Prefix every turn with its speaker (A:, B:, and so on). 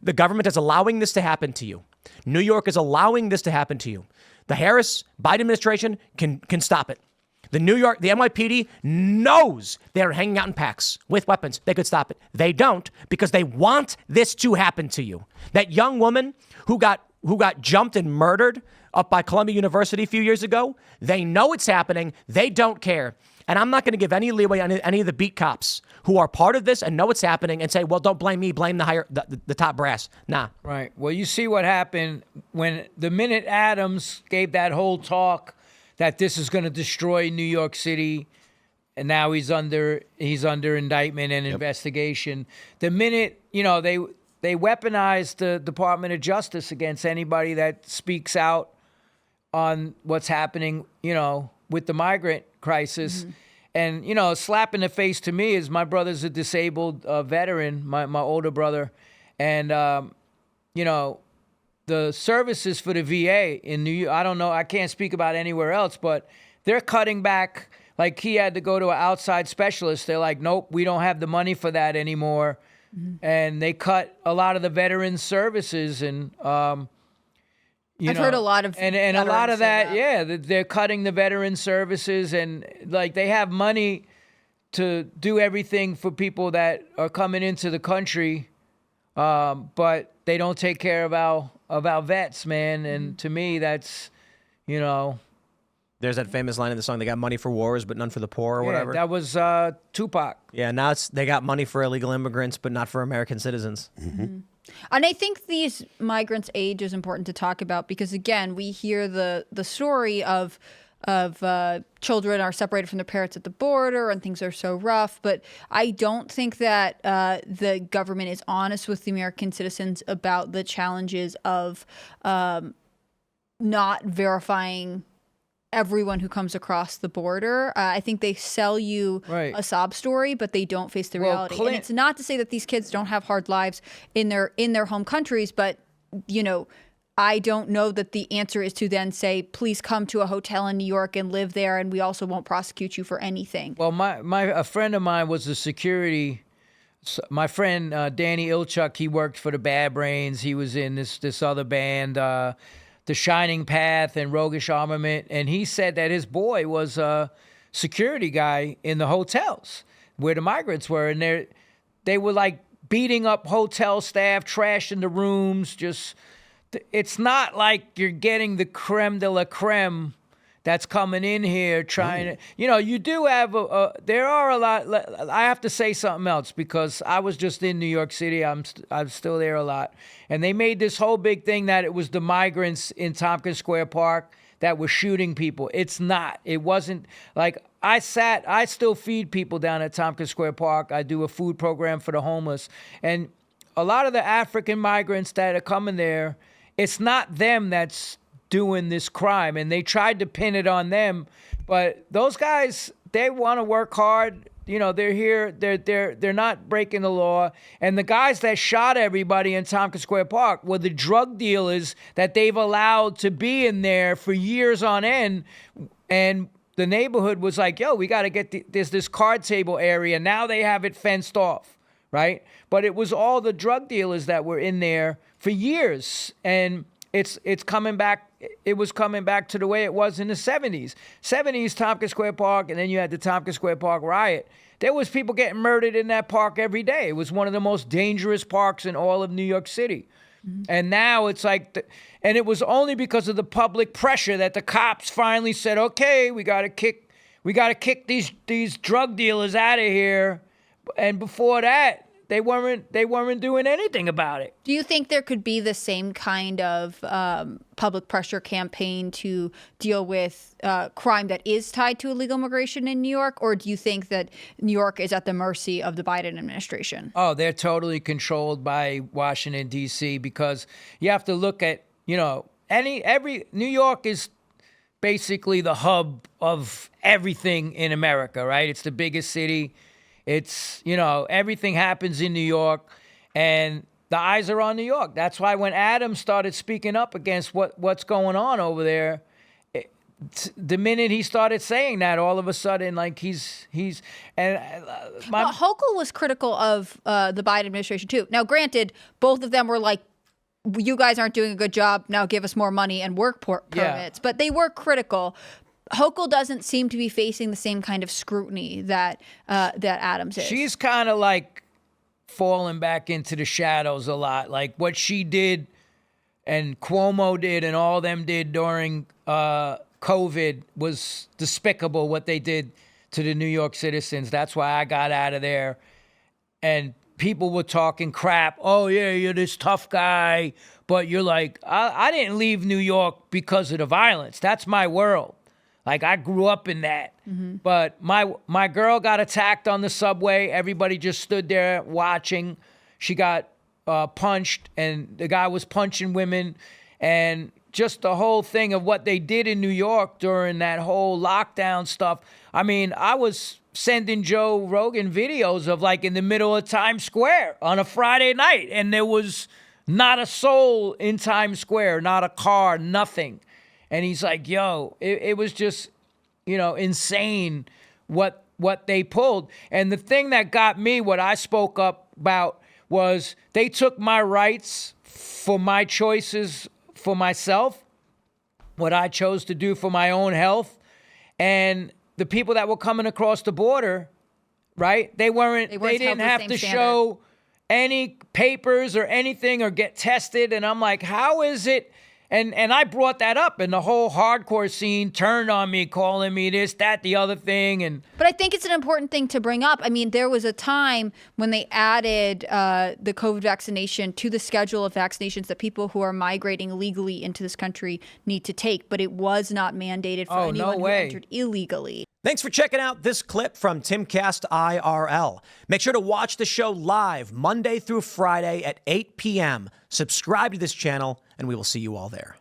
A: The government is allowing this to happen to you. New York is allowing this to happen to you. The Harris-Biden administration can stop it. The NYPD knows they're hanging out in packs with weapons. They could stop it. They don't because they want this to happen to you. That young woman who got jumped and murdered up by Columbia University a few years ago, they know it's happening. They don't care. And I'm not going to give any leeway on any of the beat cops who are part of this and know it's happening and say, well, don't blame me, blame the top brass. Nah.
B: Right. Well, you see what happened when the minute Adams gave that whole talk that this is going to destroy New York City, and now he's under indictment and investigation. The minute, they weaponized the Department of Justice against anybody that speaks out on what's happening, with the migrant crisis. And, a slap in the face to me is my brother's a disabled veteran, my older brother. And, the services for the VA in New York, I don't know, I can't speak about anywhere else, but they're cutting back. Like he had to go to an outside specialist. They're like, nope, we don't have the money for that anymore. And they cut a lot of the veterans services. And,
C: I've heard a lot of
B: and a lot of that, they're cutting the veteran services, and like they have money to do everything for people that are coming into the country, but they don't take care of our vets, man. And to me, that's,
A: There's that famous line in the song, they got money for wars, but none for the poor or whatever.
B: That was Tupac.
A: Yeah, now they got money for illegal immigrants, but not for American citizens.
C: And I think these migrants' age is important to talk about because, again, we hear the story of children are separated from their parents at the border and things are so rough. But I don't think that the government is honest with the American citizens about the challenges of not verifying everyone who comes across the border. I think they sell you a sob story, but they don't face the reality. And it's not to say that these kids don't have hard lives in their home countries, but I don't know that the answer is to then say, please come to a hotel in New York and live there, and we also won't prosecute you for anything.
B: Well, a friend of mine was a security. My friend Danny Ilchuk, he worked for the Bad Brains. He was in this other band, The Shining Path and Roguish Armament, and he said that his boy was a security guy in the hotels where the migrants were, and they were like beating up hotel staff, trashing the rooms. It's not like you're getting the creme de la creme that's coming in here trying to, you do have there are a lot. I have to say something else because I was just in New York City. I'm still there a lot. And they made this whole big thing that it was the migrants in Tompkins Square Park that were shooting people. It's not. It wasn't like I still feed people down at Tompkins Square Park. I do a food program for the homeless. And a lot of the African migrants that are coming there, it's not them that's doing this crime, and they tried to pin it on them, but those guys, they want to work hard. They're here. They're not breaking the law. And the guys that shot everybody in Tompkins Square Park were the drug dealers that they've allowed to be in there for years on end. And the neighborhood was like, "Yo, we got to get there's this card table area now. They have it fenced off, right?" But it was all the drug dealers that were in there for years, and it's coming back. It was coming back to the way it was in the 70s. 70s, Tompkins Square Park, and then you had the Tompkins Square Park riot. There was people getting murdered in that park every day. It was one of the most dangerous parks in all of New York City. And now it's like, and it was only because of the public pressure that the cops finally said, okay, we got to kick these drug dealers out of here. And before that, they weren't doing anything about it.
C: Do you think there could be the same kind of public pressure campaign to deal with crime that is tied to illegal immigration in New York? Or do you think that New York is at the mercy of the Biden administration?
B: Oh, they're totally controlled by Washington, D.C. because you have to look at, every New York is basically the hub of everything in America, right? It's the biggest city. It's, everything happens in New York, and the eyes are on New York. That's why when Adams started speaking up against what's going on over there, the minute he started saying that, all of a sudden, like
C: Hochul was critical of the Biden administration too. Now, granted, both of them were like, "You guys aren't doing a good job. Now give us more money and work permits." But they were critical. Hochul doesn't seem to be facing the same kind of scrutiny that Adams is.
B: She's kind of like falling back into the shadows a lot. Like what she did and Cuomo did and all them did during COVID was despicable, what they did to the New York citizens. That's why I got out of there. And people were talking crap. Oh, yeah, you're this tough guy. But you're like, I didn't leave New York because of the violence. That's my world. Like, I grew up in that. Mm-hmm. But my girl got attacked on the subway. Everybody just stood there watching. She got punched, and the guy was punching women. And just the whole thing of what they did in New York during that whole lockdown stuff. I mean, I was sending Joe Rogan videos of like in the middle of Times Square on a Friday night, and there was not a soul in Times Square, not a car, nothing. And he's like, yo, it was just, insane what they pulled. And the thing that got me, what I spoke up about, was they took my rights for my choices for myself, what I chose to do for my own health. And the people that were coming across the border, right? They didn't have to show any papers or anything or get tested. And I'm like, how is it? And I brought that up, and the whole hardcore scene turned on me, calling me this, that, the other thing.
C: But I think it's an important thing to bring up. I mean, there was a time when they added the COVID vaccination to the schedule of vaccinations that people who are migrating legally into this country need to take, but it was not mandated for anyone who entered illegally.
A: Thanks for checking out this clip from Timcast IRL. Make sure to watch the show live Monday through Friday at 8 p.m. Subscribe to this channel, and we will see you all there.